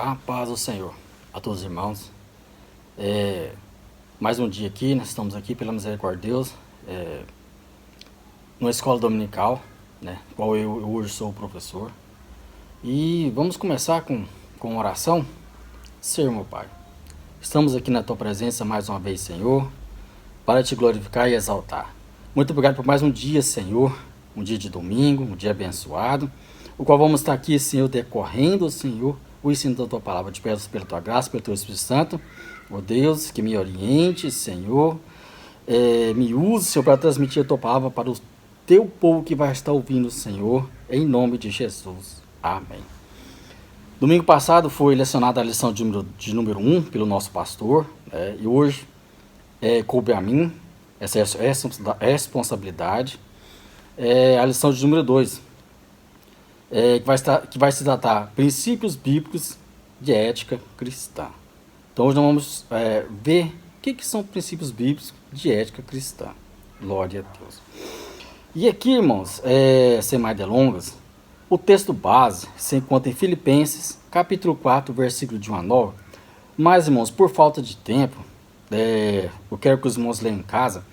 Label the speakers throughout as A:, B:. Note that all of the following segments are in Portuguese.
A: A paz do Senhor a todos os irmãos. Mais um dia aqui, nós estamos aqui pela misericórdia de Deus, numa escola dominical, né, qual eu hoje sou o professor. E vamos começar com oração. Senhor, meu Pai, estamos aqui na Tua presença mais uma vez, Senhor, para Te glorificar e exaltar. Muito obrigado por mais um dia, Senhor, um dia de domingo, um dia abençoado, o qual vamos estar aqui, Senhor, decorrendo, Senhor, o ensino da Tua palavra. Te peço pela Tua graça, pelo Teu Espírito Santo, ó Deus, que me oriente, Senhor, me use, Senhor, para transmitir a Tua palavra para o Teu povo que vai estar ouvindo, Senhor, em nome de Jesus. Amém. Domingo passado foi lecionada a lição de número 1 pelo nosso pastor, e hoje coube a mim essa responsabilidade. A lição de número 2, que vai se tratar princípios bíblicos de ética cristã. Então hoje nós vamos ver o que são princípios bíblicos de ética cristã. Glória a Deus. E aqui, irmãos, sem mais delongas, o texto base se encontra em Filipenses, capítulo 4, versículo de 1 a 9. Mas, irmãos, por falta de tempo, eu quero que os irmãos leiam em casa,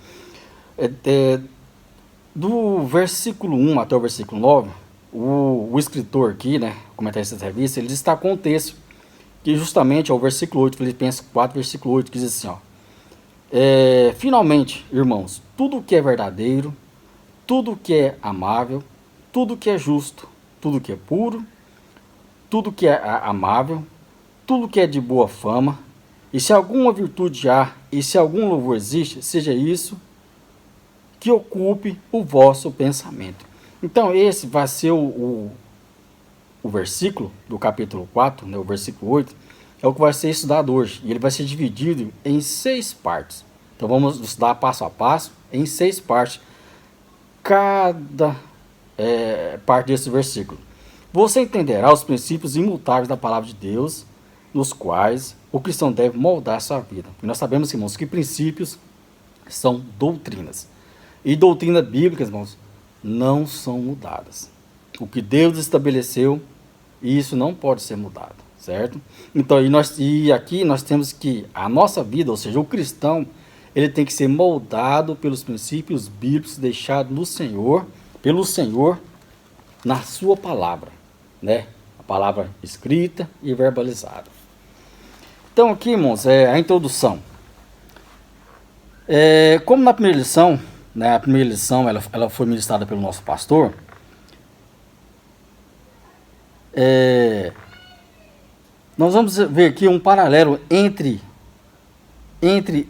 A: do versículo 1 até o versículo 9, o escritor aqui, né, comentarista dessa revista, ele destacou um texto que justamente é o versículo 8, Filipenses 4, versículo 8, que diz assim, finalmente, irmãos, tudo que é verdadeiro, tudo que é amável, tudo que é justo, tudo que é puro, tudo que é amável, tudo que é de boa fama, e se alguma virtude há, e se algum louvor existe, seja isso que ocupe o vosso pensamento. Então esse vai ser o versículo do capítulo 4, né, o versículo 8, é o que vai ser estudado hoje, e ele vai ser dividido em 6 partes. Então vamos estudar passo a passo, em 6 partes, cada parte desse versículo. Você entenderá os princípios imutáveis da palavra de Deus, nos quais o cristão deve moldar a sua vida. E nós sabemos, irmãos, que princípios são doutrinas. E doutrinas bíblicas, irmãos, não são mudadas. O que Deus estabeleceu, isso não pode ser mudado, certo? Então, e aqui nós temos que a nossa vida, ou seja, o cristão, ele tem que ser moldado pelos princípios bíblicos deixados no Senhor, pelo Senhor, na sua palavra, né? A palavra escrita e verbalizada. Então aqui, irmãos, a introdução. Como na primeira lição, né, a primeira lição ela foi ministrada pelo nosso pastor, nós vamos ver aqui um paralelo entre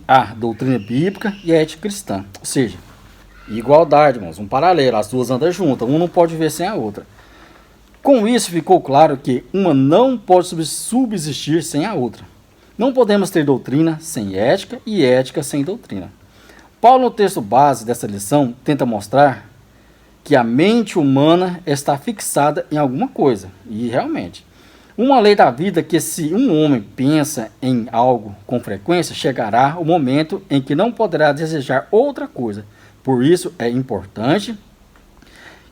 A: a doutrina bíblica e a ética cristã, ou seja, igualdade, irmãos, um paralelo, as duas andam juntas, uma não pode viver sem a outra. Com isso ficou claro que uma não pode subsistir sem a outra. Não podemos ter doutrina sem ética e ética sem doutrina. Paulo, no texto base dessa lição, tenta mostrar que a mente humana está fixada em alguma coisa, e realmente. Uma lei da vida que se um homem pensa em algo com frequência, chegará o momento em que não poderá desejar outra coisa. Por isso é importante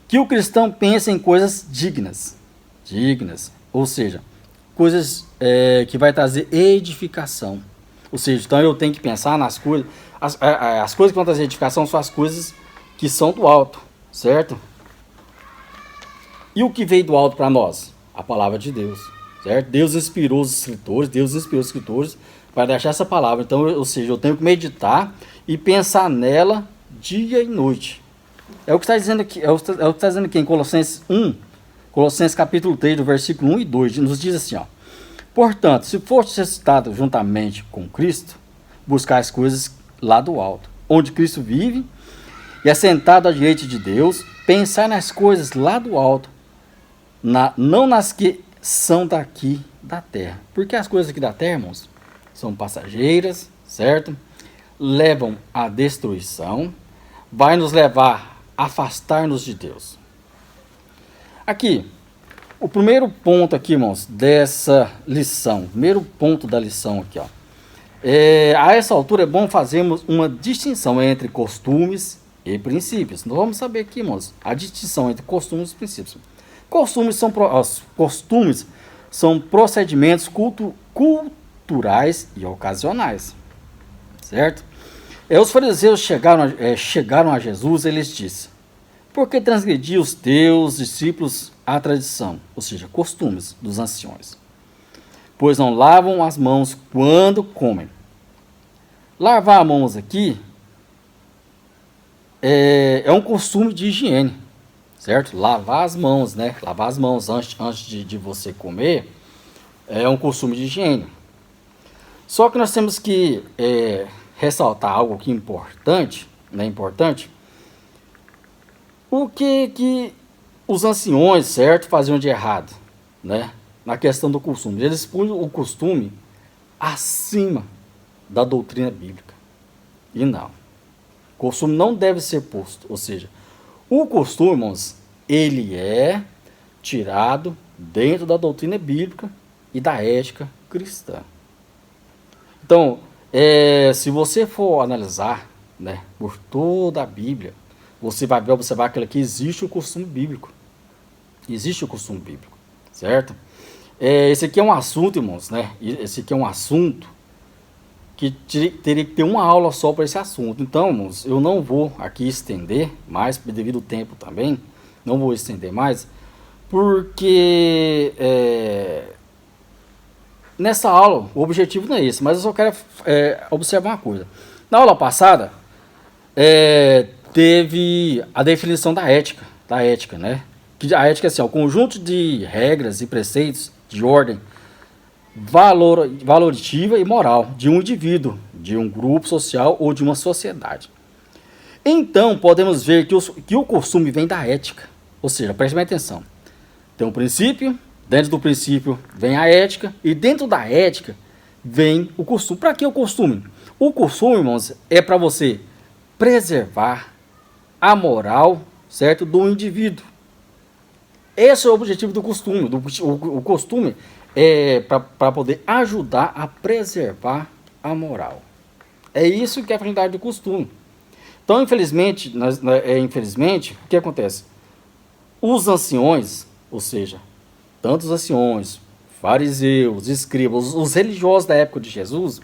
A: que o cristão pense em coisas dignas, ou seja, coisas que vai trazer edificação. Ou seja, então eu tenho que pensar nas coisas, as coisas que vão trazer edificação são as coisas que são do alto, certo? E o que veio do alto para nós? A palavra de Deus, certo? Deus inspirou os escritores para deixar essa palavra. Então, ou seja, eu tenho que meditar e pensar nela dia e noite. É o que está dizendo aqui, em Colossenses 1, Colossenses capítulo 3, do versículo 1 e 2, nos diz assim, portanto, se foste ressuscitado juntamente com Cristo, buscar as coisas lá do alto, onde Cristo vive, e assentado à direita de Deus, pensar nas coisas lá do alto, não nas que são daqui da terra. Porque as coisas aqui da terra, irmãos, são passageiras, certo? Levam à destruição, vai nos levar a afastar-nos de Deus. Aqui, o primeiro ponto aqui, irmãos, dessa lição, primeiro ponto da lição aqui, a essa altura é bom fazermos uma distinção entre costumes e princípios. Nós vamos saber aqui, irmãos, a distinção entre costumes e princípios. Costumes são procedimentos culturais e ocasionais, certo? Os fariseus chegaram a Jesus e eles disseram: por que transgredir os teus discípulos a tradição, ou seja, costumes dos anciões? Pois não lavam as mãos quando comem. Lavar as mãos aqui é um costume de higiene, certo? Lavar as mãos, né? Lavar as mãos antes de você comer é um costume de higiene. Só que nós temos que ressaltar algo que é importante, né? Importante. O que os anciões, certo, faziam de errado, né? Na questão do costume. Eles punham o costume acima da doutrina bíblica. E não. O costume não deve ser posto. Ou seja, o costume, irmãos, ele é tirado dentro da doutrina bíblica e da ética cristã. Então, se você for analisar, né, por toda a Bíblia, você vai observar que existe o costume bíblico. Existe o costume bíblico, certo? Esse aqui é um assunto, irmãos, né? Esse aqui é um assunto que teria que ter uma aula só para esse assunto. Então, irmãos, eu não vou aqui estender mais, devido ao tempo também, não vou estender mais, porque nessa aula o objetivo não é esse, mas eu só quero observar uma coisa. Na aula passada, teve a definição da ética, né? Que a ética é assim, o conjunto de regras e preceitos de ordem valorativa e moral de um indivíduo, de um grupo social ou de uma sociedade. Então, podemos ver que o costume vem da ética. Ou seja, preste bem atenção. Tem um princípio, dentro do princípio vem a ética, e dentro da ética vem o costume. Para que o costume? O costume, irmãos, é para você preservar a moral, certo, do indivíduo. Esse é o objetivo do costume. O costume é para poder ajudar a preservar a moral. É isso que é a finalidade do costume. Então, infelizmente, o que acontece? Os anciões, ou seja, tanto os anciões, fariseus, escribas, os religiosos da época de Jesus,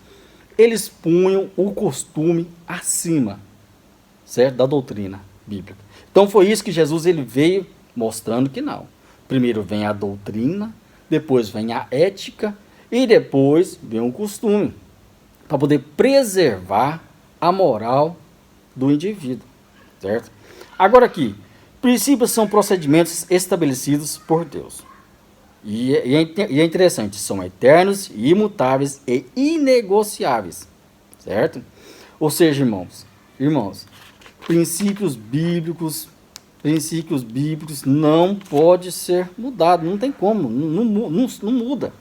A: eles punham o costume acima, certo, da doutrina bíblica. Então, foi isso que Jesus ele veio mostrando que não. Primeiro vem a doutrina, depois vem a ética e depois vem o costume, para poder preservar a moral do indivíduo, certo? Agora aqui, princípios são procedimentos estabelecidos por Deus. E é interessante, são eternos, imutáveis e inegociáveis, certo? Ou seja, irmãos, princípios bíblicos não pode ser mudado, não tem como, não muda.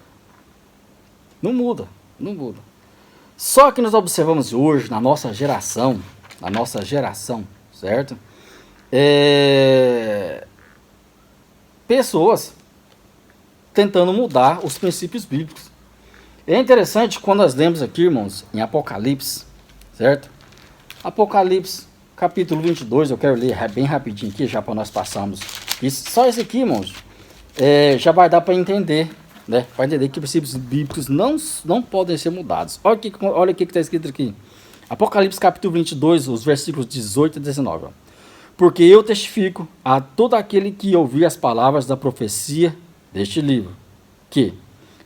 A: Não muda. Só que nós observamos hoje, na nossa geração, certo? Pessoas tentando mudar os princípios bíblicos. É interessante quando nós lemos aqui, irmãos, em Apocalipse, certo? Apocalipse, capítulo 22, eu quero ler bem rapidinho aqui, já para nós passarmos. Só esse aqui, irmãos, já vai dar para entender, né? Para entender que princípios bíblicos não podem ser mudados. Olha o que está escrito aqui. Apocalipse, capítulo 22, os versículos 18 e 19. Ó. Porque eu testifico a todo aquele que ouvir as palavras da profecia deste livro, que,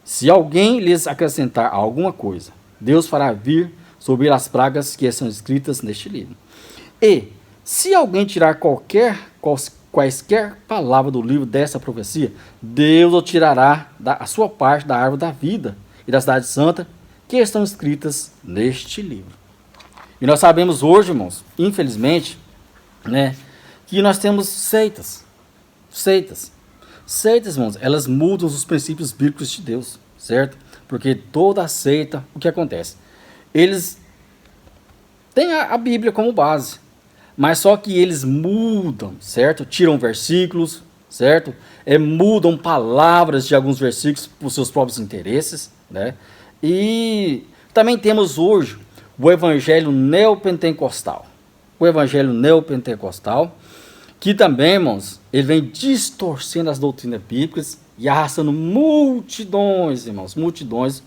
A: se alguém lhes acrescentar alguma coisa, Deus fará vir sobre as pragas que são escritas neste livro. E, se alguém tirar quaisquer palavra do livro dessa profecia, Deus o tirará a sua parte da árvore da vida e da cidade santa que estão escritas neste livro. E nós sabemos hoje, irmãos, infelizmente, né, que nós temos seitas, irmãos, elas mudam os princípios bíblicos de Deus, certo? Porque toda seita, o que acontece? Eles têm a Bíblia como base, mas só que eles mudam, certo? Tiram versículos, certo? Mudam palavras de alguns versículos por seus próprios interesses, né? E também temos hoje o evangelho neopentecostal. Que também, irmãos, ele vem distorcendo as doutrinas bíblicas e arrastando multidões, irmãos, multidões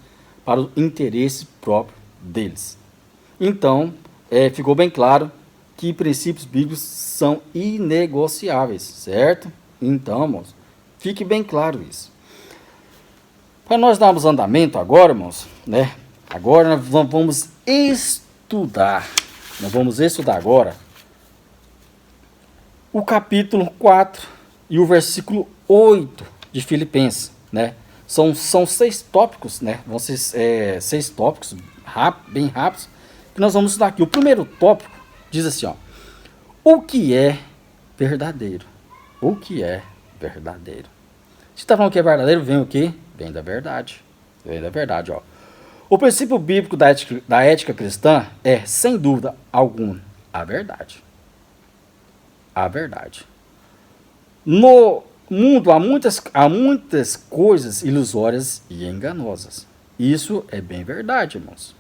A: para o interesse próprio deles. Então, ficou bem claro que princípios bíblicos são inegociáveis, certo? Então, irmãos, fique bem claro isso. Para nós darmos andamento agora, irmãos, né? Agora nós vamos estudar. Nós vamos estudar agora o capítulo 4 e o versículo 8 de Filipenses, né? São 6 tópicos, né? Vão ser 6 tópicos bem rápidos que nós vamos estudar aqui. O primeiro tópico diz assim, ó: o que é verdadeiro? O que é verdadeiro? Se está falando que é verdadeiro, vem o quê? Vem da verdade. Vem da verdade, ó. O princípio bíblico da ética cristã é, sem dúvida alguma, a verdade. A verdade. No mundo há muitas coisas ilusórias e enganosas. Isso é bem verdade, irmãos.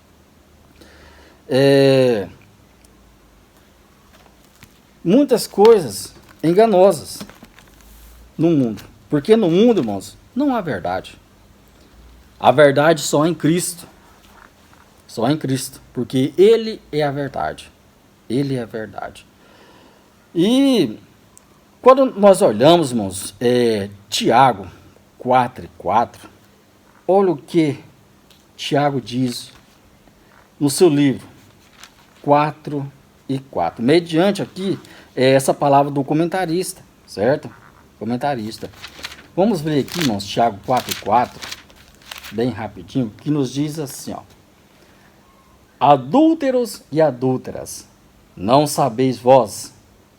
A: Muitas coisas enganosas no mundo. Porque no mundo, irmãos, não há verdade. A verdade só em Cristo. Só em Cristo. Porque Ele é a verdade. Ele é a verdade. E quando nós olhamos, irmãos, Tiago 4:4, olha o que Tiago diz no seu livro 4:4. Mediante aqui essa palavra do comentarista, certo? Comentarista. Vamos ver aqui, irmãos, Tiago 4:4, bem rapidinho, que nos diz assim, ó: adúlteros e adúlteras, não sabeis vós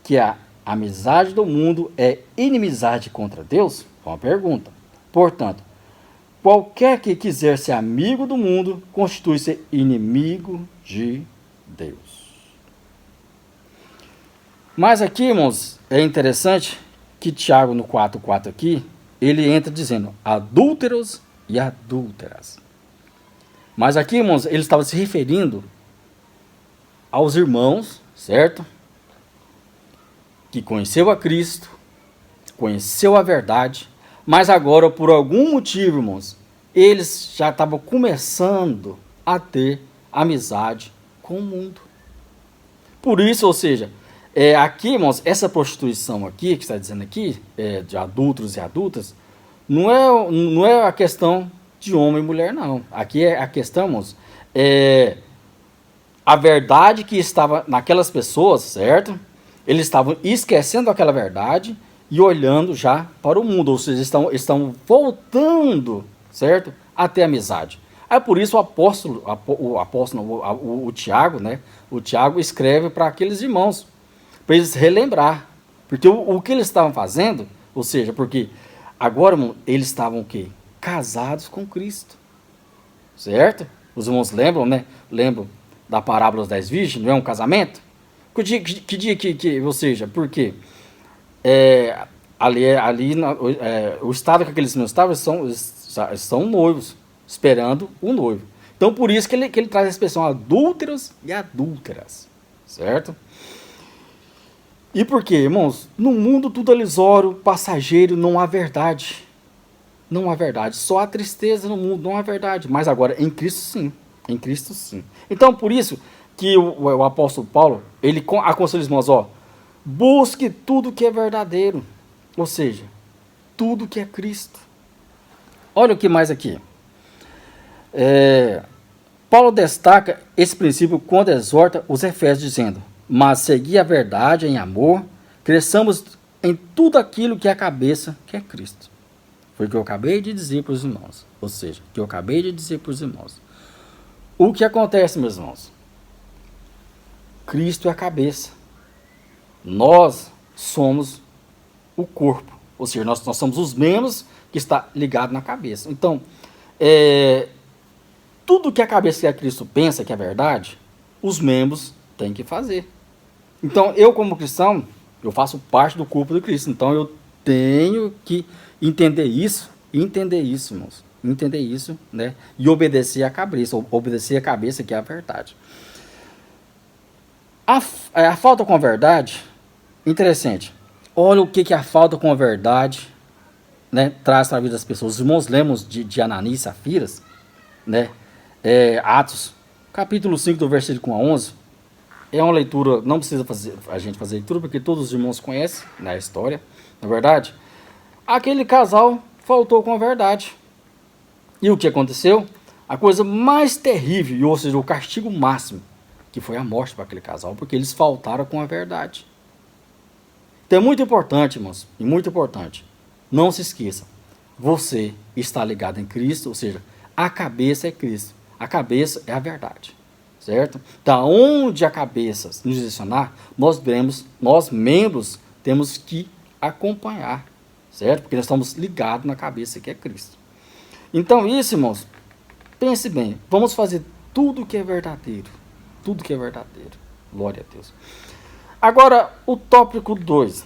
A: que a amizade do mundo é inimizade contra Deus? Uma pergunta. Portanto, qualquer que quiser ser amigo do mundo, constitui-se inimigo de Deus. Mas aqui, irmãos, é interessante que Tiago no 4:4 aqui, ele entra dizendo adúlteros e adúlteras. Mas aqui, irmãos, ele estava se referindo aos irmãos, certo? Que conheceu a Cristo, conheceu a verdade, mas agora, por algum motivo, irmãos, eles já estavam começando a ter amizade com o mundo. Por isso, ou seja, aqui, irmãos, essa prostituição aqui, que está dizendo aqui, de adúlteros e adultas, não é a questão de homem e mulher, não. Aqui é a questão, irmãos, a verdade que estava naquelas pessoas, certo? Eles estavam esquecendo aquela verdade e olhando já para o mundo, ou seja, estão voltando, certo? A ter amizade. Aí por isso o Tiago, né? O Tiago escreve para aqueles irmãos, para eles relembrar. Porque o que eles estavam fazendo, ou seja, porque agora, irmão, eles estavam o quê? Casados com Cristo. Certo? Os irmãos lembram, né? Lembram da parábola das 10 virgens, não é um casamento? Que dia que ou seja, porque o estado que aqueles irmãos estavam são noivos, esperando o noivo. Então, por isso que ele traz a expressão adúlteros e adúlteras, certo? E por quê, irmãos? No mundo tudo é ilusório, passageiro, não há verdade. Não há verdade. Só há tristeza no mundo, não há verdade. Mas agora, em Cristo, sim. Em Cristo, sim. Então, por isso que o apóstolo Paulo, ele aconselha os irmãos, ó, busque tudo que é verdadeiro. Ou seja, tudo que é Cristo. Olha o que mais aqui. Paulo destaca esse princípio quando exorta os Efésios, dizendo: mas segui a verdade em amor, cresçamos em tudo aquilo que é a cabeça, que é Cristo. Foi o que eu acabei de dizer para os irmãos. Ou seja, o que eu acabei de dizer para os irmãos. O que acontece, meus irmãos? Cristo é a cabeça. Nós somos o corpo. Ou seja, nós somos os membros que está ligado na cabeça. Então, tudo que a cabeça que é Cristo pensa que é verdade, os membros têm que fazer. Então, eu como cristão, eu faço parte do corpo de Cristo. Então, eu tenho que entender isso, irmãos. Entender isso, né? E obedecer a cabeça que é a verdade. A falta com a verdade, interessante. Olha o que é a falta com a verdade né, traz para a vida das pessoas. Os irmãos lemos de Ananias e Safiras, né, Atos, capítulo 5, do versículo 1 a 11, é uma leitura, não precisa a gente fazer leitura, porque todos os irmãos conhecem, né, a história, na verdade. Aquele casal faltou com a verdade. E o que aconteceu? A coisa mais terrível, ou seja, o castigo máximo, que foi a morte para aquele casal, porque eles faltaram com a verdade. Então é muito importante, irmãos, e muito importante, não se esqueça, você está ligado em Cristo, ou seja, a cabeça é Cristo, a cabeça é a verdade, certo? Da onde a cabeça nos direcionar, nós membros, temos que acompanhar, certo? Porque nós estamos ligados na cabeça que é Cristo. Então isso, irmãos, pense bem, vamos fazer tudo que é verdadeiro, tudo que é verdadeiro, glória a Deus. Agora, o tópico 2,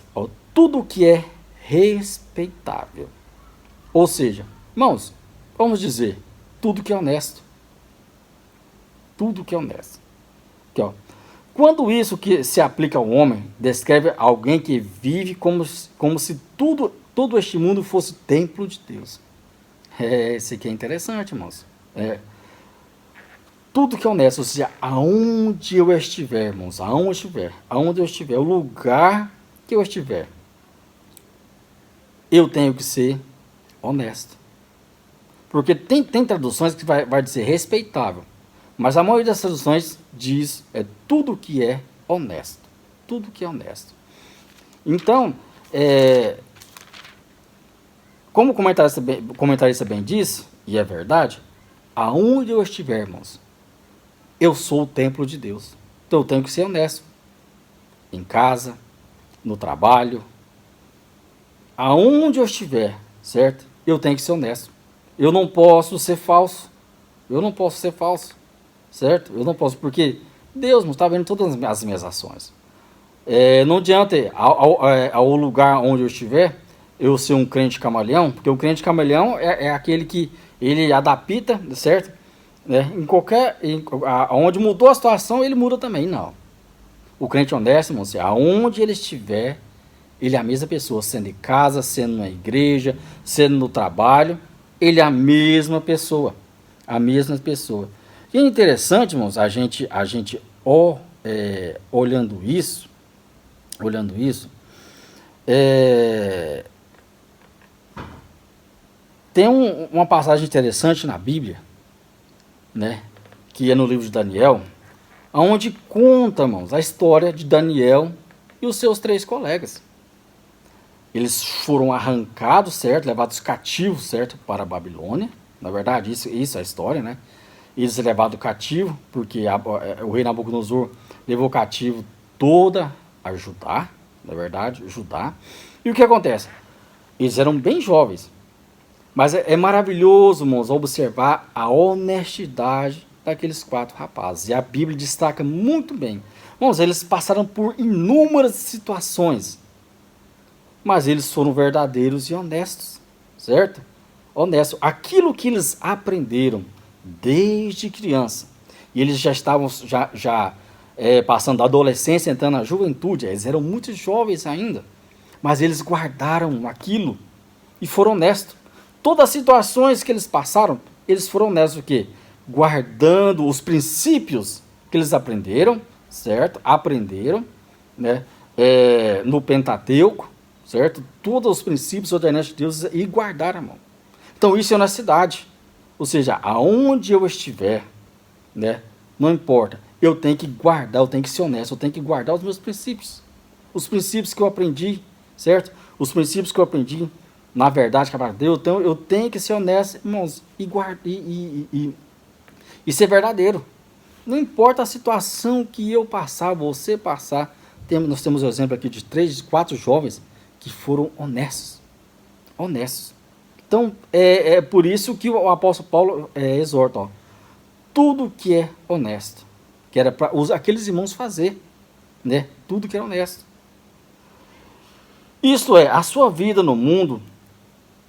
A: tudo que é respeitável. Ou seja, irmãos, vamos dizer, tudo que é honesto. Tudo que é honesto. Aqui, ó. Quando isso que se aplica ao homem, descreve alguém que vive como se todo este mundo fosse templo de Deus. Isso aqui é interessante, irmãos. Tudo que é honesto, ou seja, aonde eu estiver, irmãos, aonde eu estiver, o lugar que eu estiver, eu tenho que ser honesto. Porque tem traduções que vai dizer respeitável, mas a maioria das traduções diz tudo que é honesto. Tudo que é honesto. Então, como o comentarista bem disse, e é verdade, aonde eu estiver, irmãos, eu sou o templo de Deus. Então eu tenho que ser honesto. Em casa, no trabalho, aonde eu estiver, certo? Eu tenho que ser honesto. Eu não posso ser falso. Certo? Eu não posso, porque Deus não está vendo todas as minhas ações. Não adianta ao lugar onde eu estiver, eu ser um crente camaleão, porque o crente camaleão é aquele que ele adapta, certo? Onde mudou a situação, ele muda também. Não. O crente honesto, irmão, aonde ele estiver, ele é a mesma pessoa, sendo em casa, sendo na igreja, sendo no trabalho, ele é a mesma pessoa. A mesma pessoa. E é interessante, irmãos, a gente olhando isso, tem uma passagem interessante na Bíblia, né, que é no livro de Daniel, onde conta, irmãos, a história de Daniel e os seus 3 colegas. Eles foram arrancados, certo, levados cativos, certo, para a Babilônia. Na verdade, isso é a história, né? Eles levados cativo, porque o rei Nabucodonosor levou cativo toda a Judá, na verdade, Judá. E o que acontece? Eles eram bem jovens, mas é maravilhoso, irmãos, observar a honestidade daqueles 4 rapazes. E a Bíblia destaca muito bem. Irmãos, eles passaram por inúmeras situações, mas eles foram verdadeiros e honestos, certo? Honestos. Aquilo que eles aprenderam desde criança, e eles já estavam passando da adolescência, entrando na juventude, eles eram muito jovens ainda, mas eles guardaram aquilo e foram honestos. Todas as situações que eles passaram, eles foram honestos, o quê? Guardando os princípios que eles aprenderam, certo? Aprenderam, né? No Pentateuco, certo? Todos os princípios ordenados de Deus e guardaram, irmão. Então isso é honestidade. Ou seja, aonde eu estiver, né? Não importa. Eu tenho que guardar, eu tenho que ser honesto, eu tenho que guardar os meus princípios. Os princípios que eu aprendi, certo? Os princípios que eu aprendi na verdade que a palavra de Deus, então eu tenho que ser honesto, irmãos, e ser verdadeiro. Não importa a situação que eu passar, você passar. Nós temos o exemplo aqui de 3, 4 jovens que foram honestos. Honestos. Então, é por isso que o apóstolo Paulo exorta, tudo que é honesto, que era para aqueles irmãos fazer, né? Tudo que é honesto. Isto é, a sua vida no mundo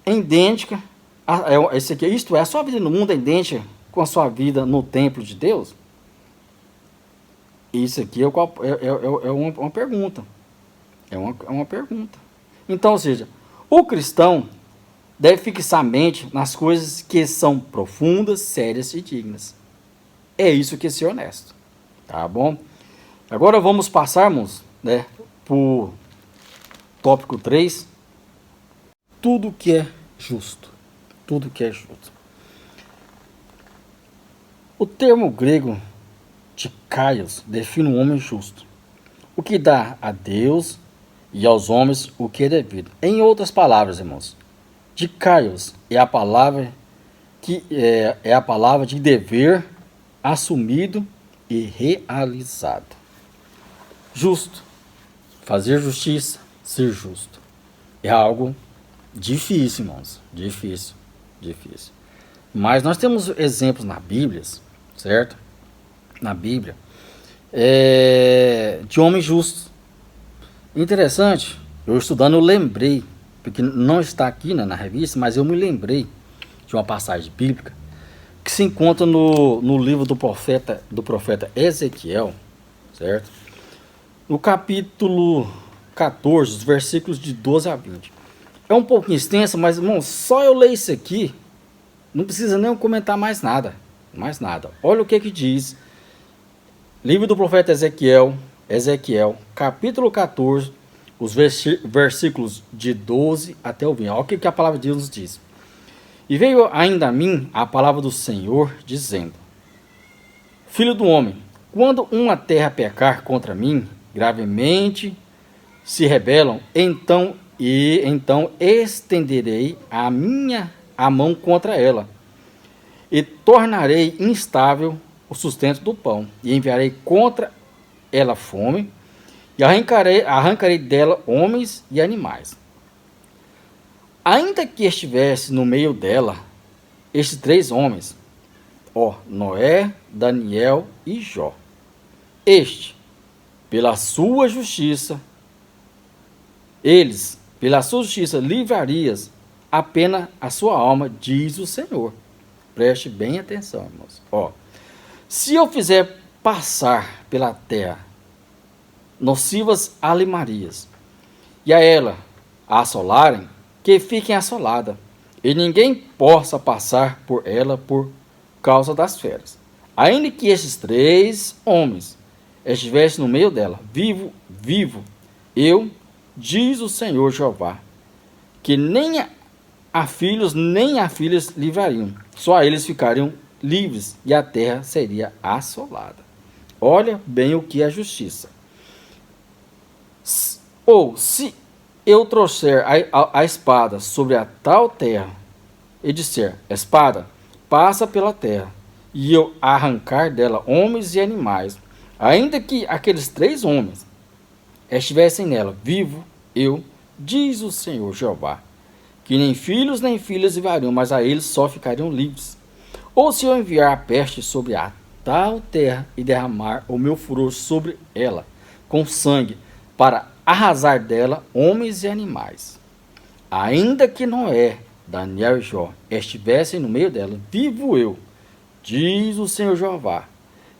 A: é idêntica, a sua vida no mundo é idêntica com a sua vida no templo de Deus? Isso aqui é uma pergunta. É uma pergunta. Então, ou seja, o cristão, deve fixar a mente nas coisas que são profundas, sérias e dignas. É isso que é ser honesto. Tá bom? Agora vamos passarmos, né, para o tópico 3. Tudo que é justo. Tudo que é justo. O termo grego dikaios define um homem justo, o que dá a Deus e aos homens o que é devido. Em outras palavras, irmãos, dikaios é a palavra é a palavra de dever assumido e realizado. Justo, fazer justiça, ser justo, é algo difícil, irmãos, difícil. Mas nós temos exemplos na Bíblia, certo? Na Bíblia, de homens justos. Interessante, eu estudando, eu lembrei, porque não está aqui, né, na revista, mas eu me lembrei de uma passagem bíblica que se encontra no livro do profeta Ezequiel, certo? No capítulo 14, os versículos de 12 a 20. É um pouquinho extenso, mas, irmão, só eu ler isso aqui, não precisa nem comentar mais nada. Olha o que diz. Livro do profeta Ezequiel, capítulo 14, os versículos de 12 até o 20. Olha o que a palavra de Deus nos diz. E veio ainda a mim a palavra do Senhor, dizendo: Filho do homem, quando uma terra pecar contra mim, gravemente se rebelam, então estenderei a mão contra ela, e tornarei instável o sustento do pão, e enviarei contra ela fome, e arrancarei dela homens e animais. Ainda que estivesse no meio dela estes 3 homens, Noé, Daniel e Jó, pela sua justiça livrarias apenas a sua alma, diz o Senhor. Preste bem atenção, irmãos. Se eu fizer passar pela terra nocivas alimarias, e a ela a assolarem, que fiquem assolada, e ninguém possa passar por ela por causa das feras. Ainda que estes 3 homens estivessem no meio dela, vivo, eu, diz o Senhor Jeová, que nem a filhos nem a filhas livrariam, só eles ficariam livres e a terra seria assolada. Olha bem o que é justiça. Ou se eu trouxer a espada sobre a tal terra, e disser: espada, passa pela terra, e eu arrancar dela homens e animais, ainda que aqueles 3 homens estivessem nela, vivo eu, diz o Senhor Jeová, que nem filhos nem filhas livrariam, mas a eles só ficariam livres. Ou se eu enviar a peste sobre a tal terra e derramar o meu furor sobre ela com sangue, para arrasar dela homens e animais, ainda que Noé, Daniel e Jó estivessem no meio dela, vivo eu, diz o Senhor Jeová,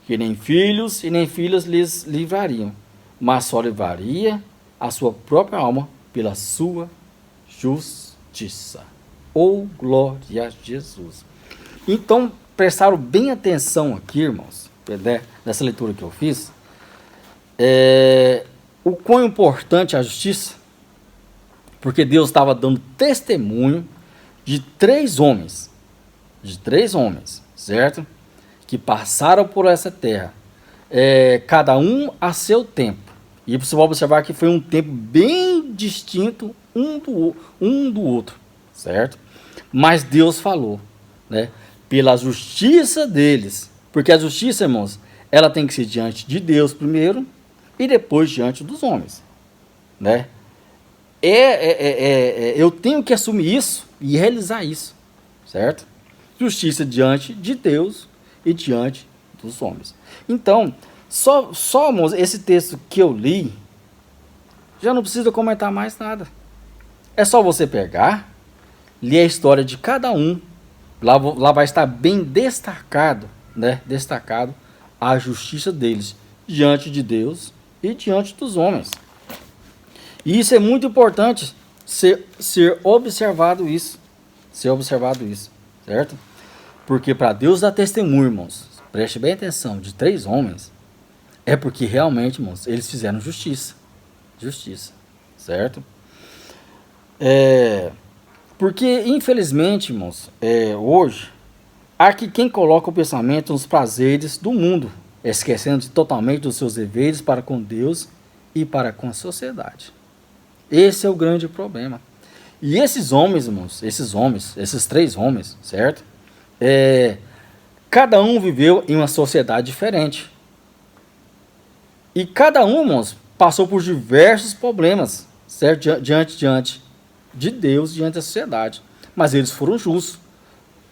A: que nem filhos e nem filhas lhes livrariam, mas só livraria a sua própria alma pela sua justiça. Glória a Jesus. Então, prestaram bem atenção aqui, irmãos, nessa leitura que eu fiz, o quão importante é a justiça, porque Deus estava dando testemunho de 3 homens, certo? Que passaram por essa terra, cada um a seu tempo. E você vai observar que foi um tempo bem distinto um do outro, certo? Mas Deus falou, né? Pela justiça deles, porque a justiça, irmãos, ela tem que ser diante de Deus primeiro e depois diante dos homens, né? Eu tenho que assumir isso e realizar isso, certo? Justiça diante de Deus e diante dos homens. Então, só irmãos, esse texto que eu li, já não precisa comentar mais nada. É só você pegar, ler a história de cada um. Lá vai estar bem destacado, né? Destacado a justiça deles diante de Deus e diante dos homens. E isso é muito importante ser observado isso, ser observado isso, certo? Porque para Deus dar testemunho, irmãos, preste bem atenção, de 3 homens, é porque realmente, irmãos, eles fizeram justiça. Justiça, certo? Porque, infelizmente, irmãos, hoje, há que quem coloca o pensamento nos prazeres do mundo, esquecendo totalmente dos seus deveres para com Deus e para com a sociedade. Esse é o grande problema. E esses homens, irmãos, esses 3 homens, certo? Cada um viveu em uma sociedade diferente. E cada um, irmãos, passou por diversos problemas, certo? Diante de Deus, diante da sociedade. Mas eles foram justos.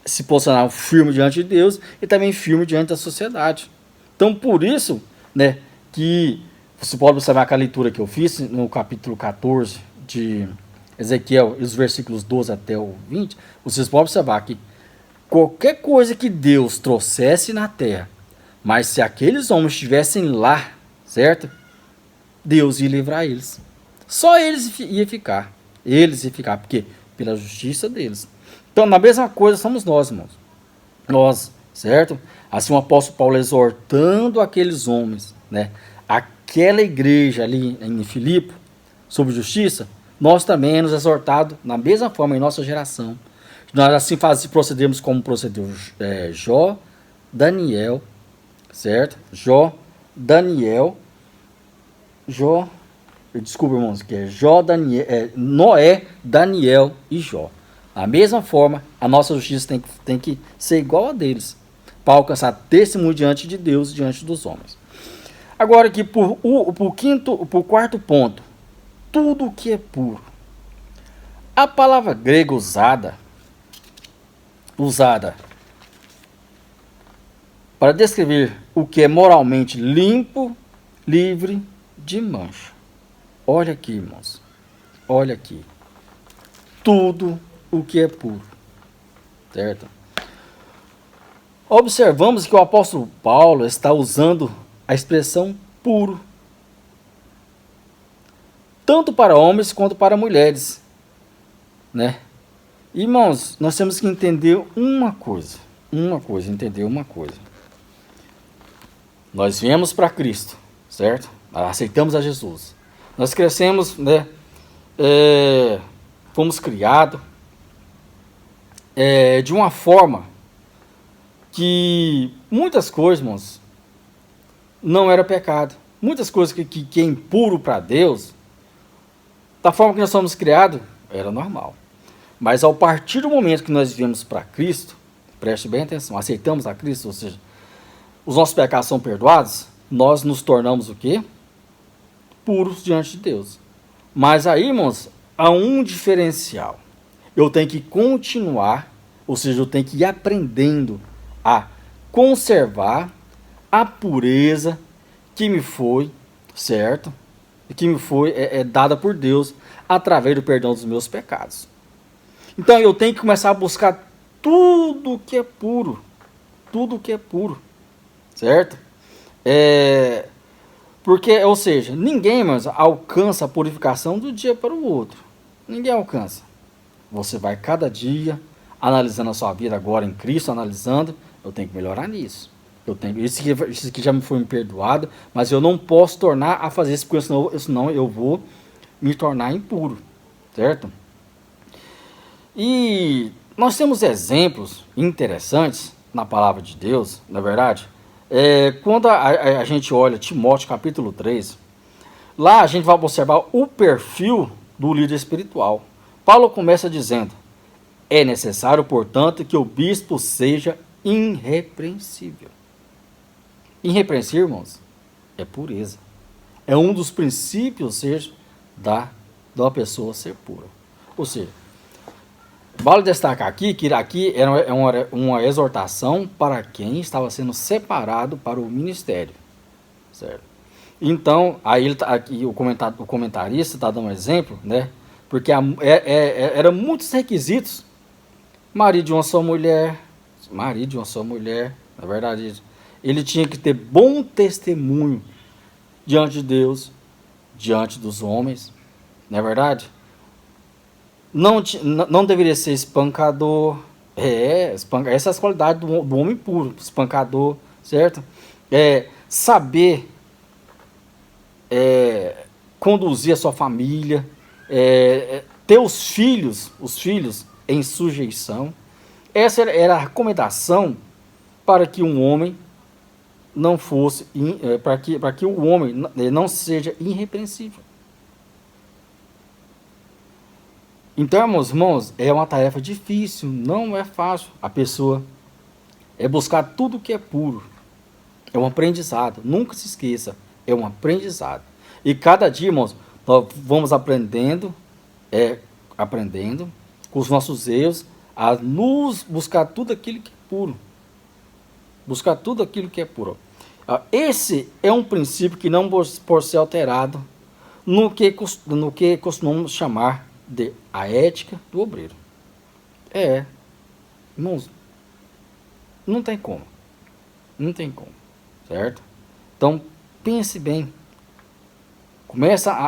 A: Se posicionaram firme diante de Deus e também firme diante da sociedade. Então, por isso, né, que você pode observar que a leitura que eu fiz no capítulo 14 de Ezequiel, e os versículos 12 até o 20, vocês podem observar que qualquer coisa que Deus trouxesse na terra, mas se aqueles homens estivessem lá, certo? Deus ia livrar eles. Só eles iam ficar. Eles iam ficar, porque pela justiça deles. Então, na mesma coisa somos nós, irmãos. Nós, certo? Assim o apóstolo Paulo exortando aqueles homens, né? Aquela igreja ali em Filipe, sobre justiça, nós também nos exortado na mesma forma em nossa geração. Nós assim procedemos como procedeu Jó, Daniel, certo? Desculpa, irmãos, que é Noé, Daniel e Jó. Da mesma forma, a nossa justiça tem que ser igual a deles, para alcançar testemunho diante de Deus e diante dos homens. Agora aqui, por quarto ponto, tudo que é puro. A palavra grega usada para descrever o que é moralmente limpo, livre de mancha. Olha aqui, irmãos. Olha aqui. Tudo o que é puro. Certo? Observamos que o apóstolo Paulo está usando a expressão puro, tanto para homens quanto para mulheres, né? Irmãos, nós temos que entender uma coisa. Nós viemos para Cristo, certo? Aceitamos a Jesus. Nós crescemos, né? Fomos criados de uma forma que muitas coisas, irmãos, não era pecado. Muitas coisas que é impuro para Deus, da forma que nós somos criados, era normal. Mas ao partir do momento que nós viemos para Cristo, preste bem atenção, aceitamos a Cristo, ou seja, os nossos pecados são perdoados, nós nos tornamos o quê? Puros diante de Deus. Mas aí, irmãos, há um diferencial. Eu tenho que continuar, ou seja, eu tenho que ir aprendendo a conservar a pureza que me foi, certo? Que me foi dada por Deus através do perdão dos meus pecados. Então eu tenho que começar a buscar tudo que é puro. Tudo que é puro. Certo? Porque, ou seja, ninguém mais alcança a purificação do dia para o outro. Ninguém alcança. Você vai cada dia analisando a sua vida agora em Cristo, analisando, eu tenho que melhorar nisso. Isso aqui já me foi perdoado, mas eu não posso tornar a fazer isso, porque senão eu vou me tornar impuro. Certo? E nós temos exemplos interessantes na palavra de Deus, na verdade. Quando a gente olha Timóteo capítulo 3, lá a gente vai observar o perfil do líder espiritual. Paulo começa dizendo: é necessário, portanto, que o bispo seja irrepreensível. Irrepreensível, irmãos, é pureza. É um dos princípios, seja, da pessoa ser pura. Ou seja, vale destacar aqui que aqui era uma exortação para quem estava sendo separado para o ministério, certo? Então, aí aqui o comentarista está dando um exemplo, né? Porque eram muitos requisitos. Marido de uma só mulher, na verdade, ele tinha que ter bom testemunho diante de Deus, diante dos homens, não é verdade? não deveria ser espancador. Essas qualidades do homem puro, espancador, certo? Saber conduzir a sua família, ter os filhos em sujeição. Essa era a recomendação para que um homem não fosse, para que o homem não seja irrepreensível. Então, meus irmãos, é uma tarefa difícil, não é fácil. A pessoa buscar tudo que é puro. É um aprendizado, nunca se esqueça, é um aprendizado. E cada dia, irmãos, nós vamos aprendendo com os nossos erros, a nos buscar tudo aquilo que é puro. Buscar tudo aquilo que é puro. Esse é um princípio que não pode ser alterado no que costumamos chamar de a ética do obreiro. Irmãos, não tem como. Não tem como, certo? Então, pense bem.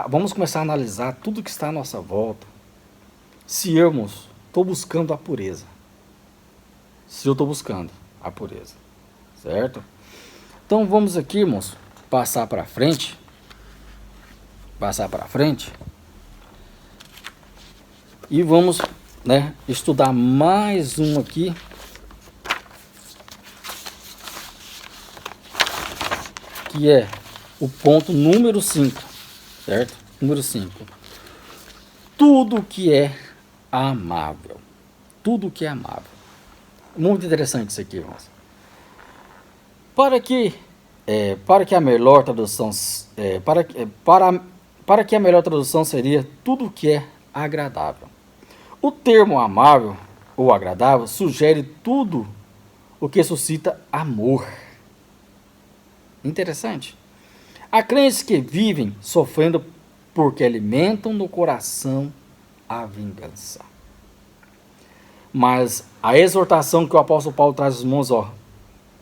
A: Vamos começar a analisar tudo que está à nossa volta. Se eu, irmãos, estou buscando a pureza. Se eu estou buscando a pureza, certo? Então, vamos aqui, irmãos, passar para frente. E vamos, estudar mais um aqui. Que é o ponto número 5, certo? Número 5. Tudo que é amável. Tudo que é amável. Muito interessante isso aqui, irmãos. Para que a melhor tradução para que a melhor tradução seria tudo que é agradável. O termo amável ou agradável sugere tudo o que suscita amor. Interessante. Há crentes que vivem sofrendo porque alimentam no coração a vingança. Mas a exortação que o apóstolo Paulo traz aos irmãos,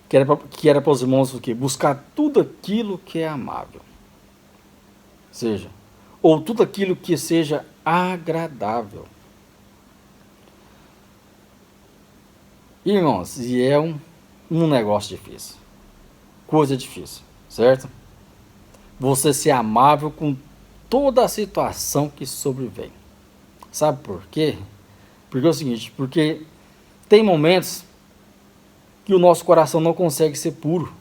A: que era para os irmãos buscar tudo aquilo que é amável. Ou tudo aquilo que seja agradável. Irmãos, e é um negócio difícil. Coisa difícil, certo? Você ser amável com toda a situação que sobrevém. Sabe por quê? Porque é o seguinte, porque tem momentos que o nosso coração não consegue ser puro,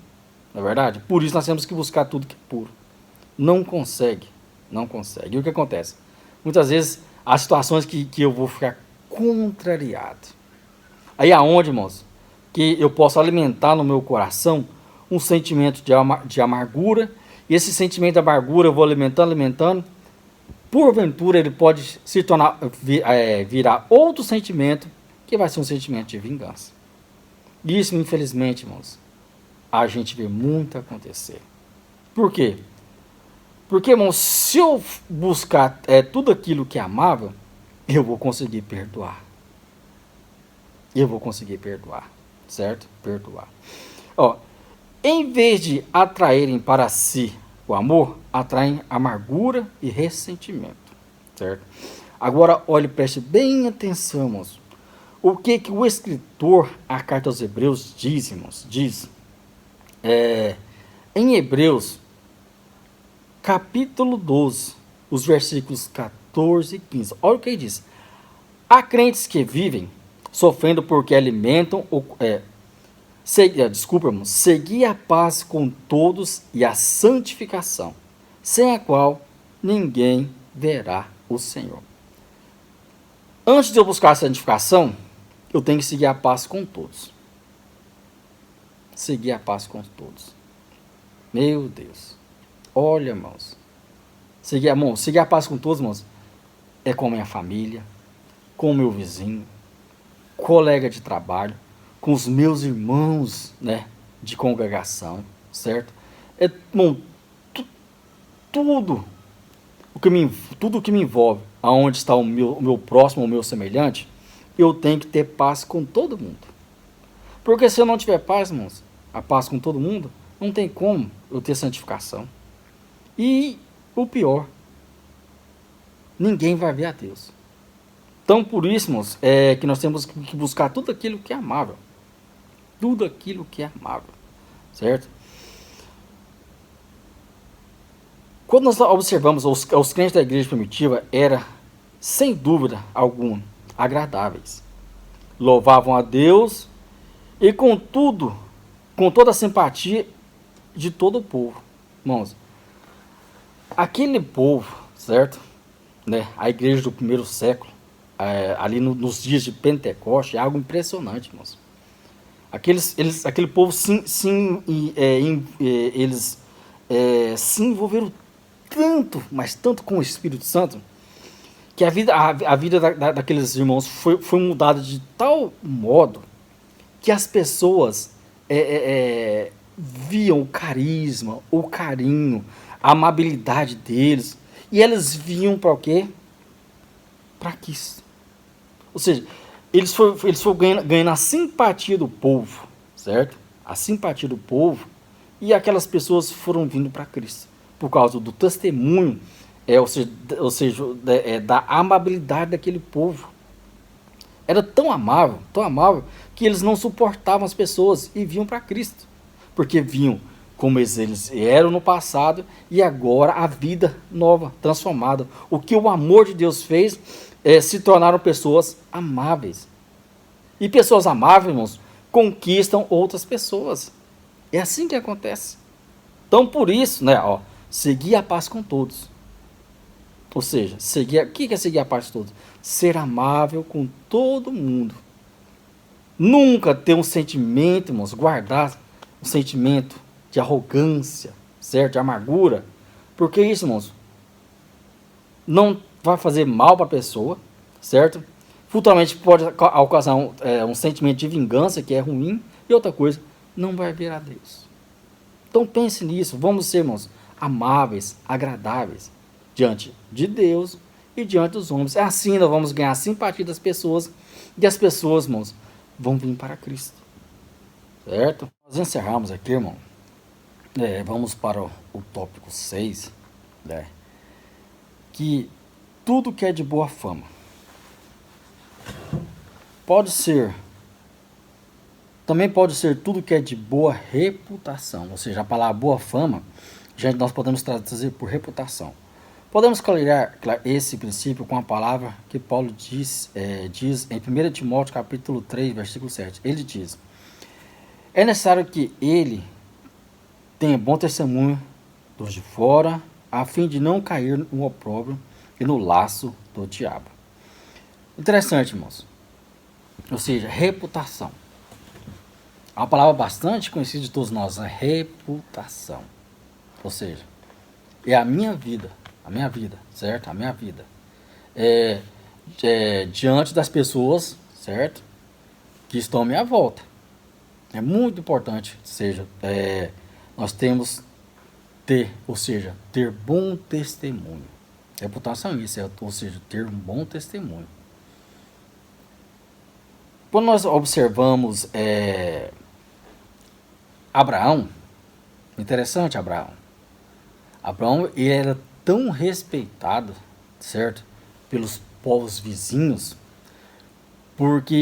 A: não é verdade? Por isso nós temos que buscar tudo que é puro. Não consegue. E o que acontece? Muitas vezes há situações que eu vou ficar contrariado. Aí aonde, irmãos, que eu posso alimentar no meu coração um sentimento de amargura, e esse sentimento de amargura eu vou alimentando, porventura ele pode se tornar, virar outro sentimento, que vai ser um sentimento de vingança. Isso, infelizmente, irmãos, a gente vê muito acontecer. Por quê? Porque, irmãos, se eu buscar tudo aquilo que é amável, eu vou conseguir perdoar. Certo? Perdoar. Em vez de atraírem para si o amor, atraem amargura e ressentimento, certo? Agora, olhe, preste bem atenção, irmãos. O que o escritor, a carta aos Hebreus, diz, irmãos? Em Hebreus, capítulo 12, os versículos 14 e 15. Olha o que ele diz. Há crentes que vivem sofrendo porque alimentam seguir a paz com todos e a santificação, sem a qual ninguém verá o Senhor. Antes de eu buscar a santificação, eu tenho que seguir a paz com todos. Meu Deus. Olha, irmãos. Seguir a paz com todos, irmãos, é com a minha família, com o meu vizinho, colega de trabalho, com os meus irmãos, de congregação, certo? Tudo o que me envolve, aonde está o meu próximo, o meu semelhante, eu tenho que ter paz com todo mundo. Porque se eu não tiver paz, irmãos, a paz com todo mundo, não tem como eu ter santificação. E o pior, ninguém vai ver a Deus. Então, por isso, irmãos, que nós temos que buscar tudo aquilo que é amável. Tudo aquilo que é amável. Certo? Quando nós observamos os crentes da igreja primitiva, era, sem dúvida alguma, agradáveis. Louvavam a Deus e, contudo, com toda a simpatia de todo o povo. Irmãos, aquele povo, certo? Né? A igreja do primeiro século, ali nos dias de Pentecoste, é algo impressionante, irmãos. Aquele povo eles se envolveram tanto, mas tanto com o Espírito Santo, que a vida daqueles irmãos foi mudada de tal modo que as pessoas viam o carisma, o carinho, a amabilidade deles, e elas viam para o quê? Para Cristo. Ou seja, eles foram ganhando a simpatia do povo, certo? A simpatia do povo, e aquelas pessoas foram vindo para Cristo por causa do testemunho, ou seja da amabilidade daquele povo. Era tão amável, que eles não suportavam as pessoas e vinham para Cristo, porque viam como eles eram no passado e agora a vida nova, transformada. O que o amor de Deus fez se tornaram pessoas amáveis. E pessoas amáveis, irmãos, conquistam outras pessoas. É assim que acontece. Então, por isso, né, seguir a paz com todos. Ou seja, o que é seguir a paz com todos? Ser amável com todo mundo. Nunca ter um sentimento, irmãos, guardar um sentimento de arrogância, certo? De amargura. Porque isso, irmãos, não vai fazer mal para a pessoa, certo? Futuramente pode ocasionar um sentimento de vingança, que é ruim. E outra coisa, não vai vir a Deus. Então pense nisso. Vamos ser, irmãos, amáveis, agradáveis diante de Deus e diante dos homens. Assim nós vamos ganhar a simpatia das pessoas e as pessoas, irmãos, vão vir para Cristo. Certo? Nós encerramos aqui, irmão. Vamos para o tópico 6, né? Que tudo que é de boa fama também pode ser tudo que é de boa reputação. Ou seja, a palavra boa fama, nós podemos traduzir por reputação. Podemos clarear esse princípio com a palavra que Paulo diz em 1 Timóteo capítulo 3, versículo 7. Ele diz: é necessário que ele tenha bom testemunho dos de fora, a fim de não cair no opróbrio e no laço do diabo. Interessante, irmãos. Ou seja, reputação. É uma palavra bastante conhecida de todos nós, a reputação. Ou seja, é a minha vida, certo? A minha vida. Diante das pessoas, certo? Que estão à minha volta. É muito importante, nós temos ter bom testemunho. Reputação é isso, ou seja, ter um bom testemunho. Quando nós observamos Abraão, interessante Abraão, ele era tão respeitado, certo, pelos povos vizinhos, porque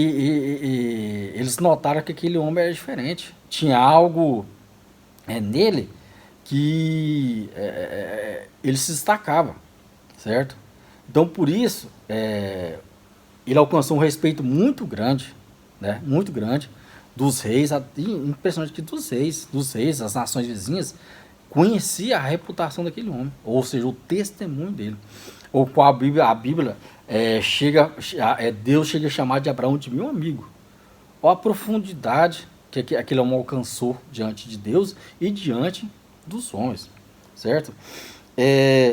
A: eles notaram que aquele homem era diferente. Tinha algo nele que ele se destacava, certo? Então, por isso, ele alcançou um respeito muito grande, né? Muito grande dos reis, impressionante que dos reis, as nações vizinhas conhecia a reputação daquele homem, ou seja, o testemunho dele, o qual a Bíblia Deus chega a chamar de Abraão de meu amigo. Olha a profundidade que aquele homem alcançou diante de Deus e diante dos homens, certo?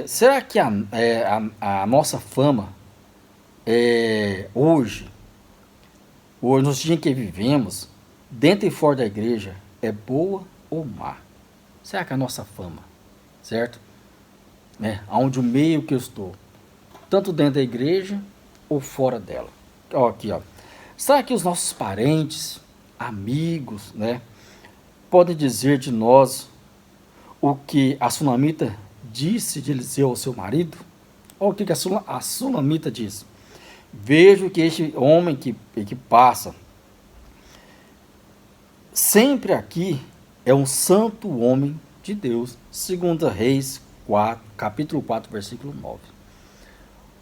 A: Será que a nossa fama hoje, nos dias em que vivemos, dentro e fora da igreja, é boa ou má? Será que a nossa fama, certo? Onde o meio que eu estou, tanto dentro da igreja ou fora dela. Aqui, será que os nossos parentes, amigos, né, podem dizer de nós o que a sunamita disse de Eliseu ao seu marido? Olha o que a sunamita diz. Vejo que este homem que passa sempre aqui é um santo homem de Deus. 2 Reis 4, capítulo 4, versículo 9.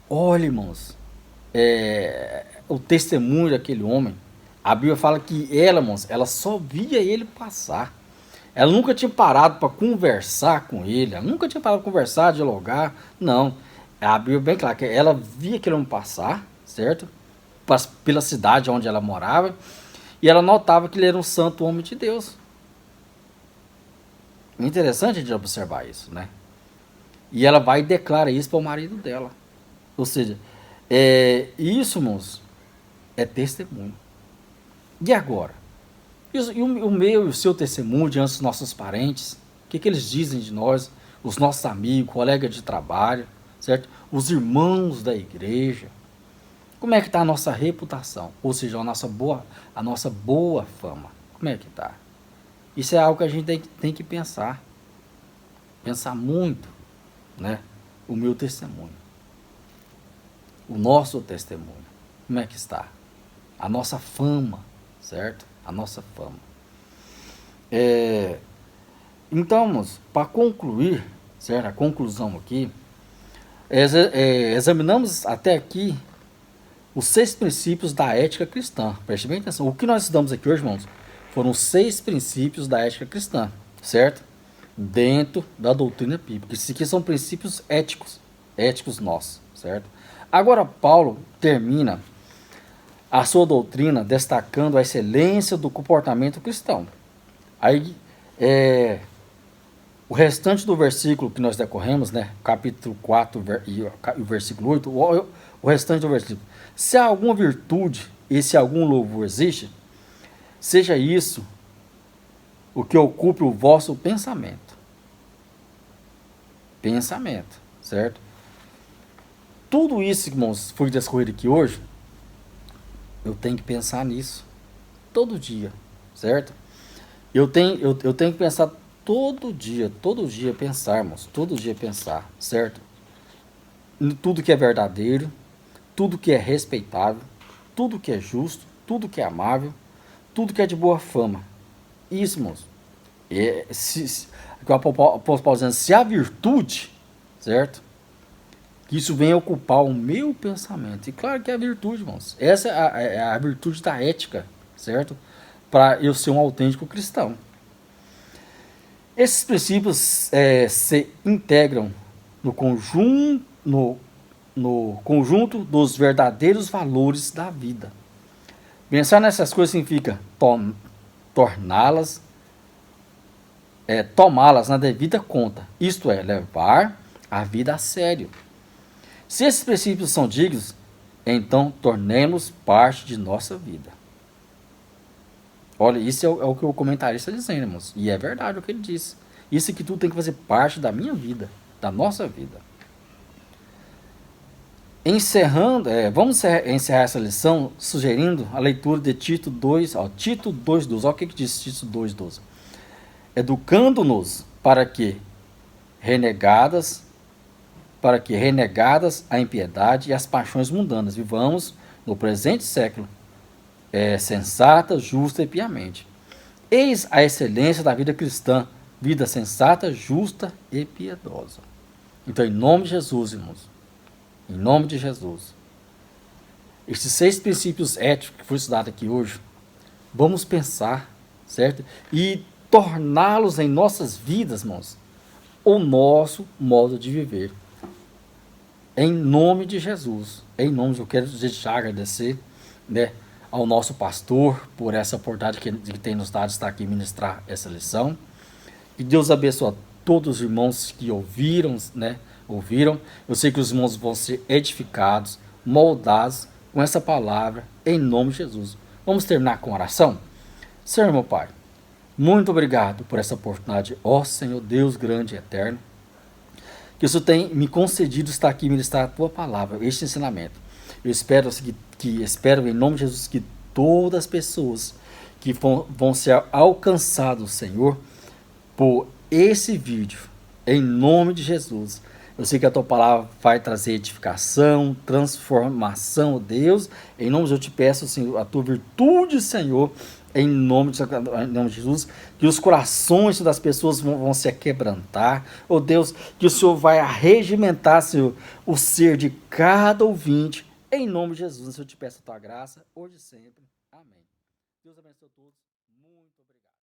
A: Olha, irmãos, o testemunho daquele homem. A Bíblia fala que ela, irmãos, ela só via ele passar. Ela nunca tinha parado para conversar com ele. Ela nunca tinha parado para conversar, dialogar. Não. A Bíblia é bem clara que ela via aquele homem passar, certo? Pela cidade onde ela morava. E ela notava que ele era um santo homem de Deus. Interessante de observar isso, né? E ela vai e declara isso para o marido dela. Ou seja, isso, irmãos, é testemunho. E agora? E o meu e o seu testemunho diante dos nossos parentes? O que eles dizem de nós? Os nossos amigos, colegas de trabalho, certo? Os irmãos da igreja. Como é que está a nossa reputação? Ou seja, a nossa boa fama. Como é que está? Isso é algo que a gente tem que pensar. Pensar muito, né? O meu testemunho. O nosso testemunho. Como é que está? A nossa fama, certo? A nossa fama. Então, para concluir, certo? A conclusão aqui, examinamos até aqui os 6 princípios da ética cristã. Preste bem atenção. O que nós estudamos aqui hoje, irmãos, foram 6 princípios da ética cristã, certo? Dentro da doutrina bíblica. Esses aqui são princípios éticos nossos, certo? Agora, Paulo termina a sua doutrina destacando a excelência do comportamento cristão. Aí, o restante do versículo que nós decorremos, né, capítulo 4 e o versículo 8, o restante do versículo. Se há alguma virtude e se algum louvor existe, seja isso o que ocupe o vosso pensamento. Pensamento, certo? Tudo isso, irmãos, foi discorrido aqui hoje, eu tenho que pensar nisso todo dia, certo? Eu tenho que pensar todo dia pensar, irmãos, todo dia pensar, certo? Em tudo que é verdadeiro, tudo que é respeitável, tudo que é justo, tudo que é amável, tudo que é de boa fama. Isso, irmãos, o apóstolo Paulo dizendo, se há virtude, certo? Que isso venha ocupar o meu pensamento. E claro que é a virtude, irmãos. Essa é a virtude da ética, certo? Para eu ser um autêntico cristão. Esses princípios se integram no conjunto dos verdadeiros valores da vida. Pensar nessas coisas significa tomá-las na devida conta. Isto é, levar a vida a sério. Se esses princípios são dignos, então tornemos parte de nossa vida. Olha, isso é o que o comentarista está dizendo, irmãos. E é verdade o que ele disse. Isso que tudo tem que fazer parte da minha vida, da nossa vida. Encerrando, vamos encerrar essa lição sugerindo a leitura de Tito 2, Tito 2,12. Olha o que diz Tito 2,12. Educando-nos para que renegadas a impiedade e as paixões mundanas, vivamos no presente século, sensata, justa e piamente. Eis a excelência da vida cristã, vida sensata, justa e piedosa. Então, em nome de Jesus, irmãos, em nome de Jesus, esses 6 princípios éticos que foi estudado aqui hoje, vamos pensar, certo? E torná-los em nossas vidas, irmãos, o nosso modo de viver. Em nome de Jesus, eu quero deixar agradecer, né, ao nosso pastor por essa oportunidade que tem nos dado de estar aqui ministrar essa lição. Que Deus abençoe a todos os irmãos que ouviram. Eu sei que os irmãos vão ser edificados, moldados com essa palavra, em nome de Jesus. Vamos terminar com oração? Senhor, meu Pai, muito obrigado por essa oportunidade, ó Senhor Deus grande e eterno, que o Senhor tem me concedido estar aqui e ministrar a Tua palavra, este ensinamento. Eu espero em nome de Jesus que todas as pessoas que vão ser alcançadas, Senhor, por esse vídeo, em nome de Jesus, Eu sei que a tua palavra vai trazer edificação, transformação, ó Deus. Em nome de Jesus, eu te peço, Senhor, a tua virtude, Senhor, em nome de Jesus, que os corações das pessoas vão se quebrantar. Ó Deus, que o Senhor vai arregimentar, Senhor, o ser de cada ouvinte. Em nome de Jesus, eu te peço a tua graça, hoje e sempre. Amém. Deus abençoe a todos. Muito obrigado.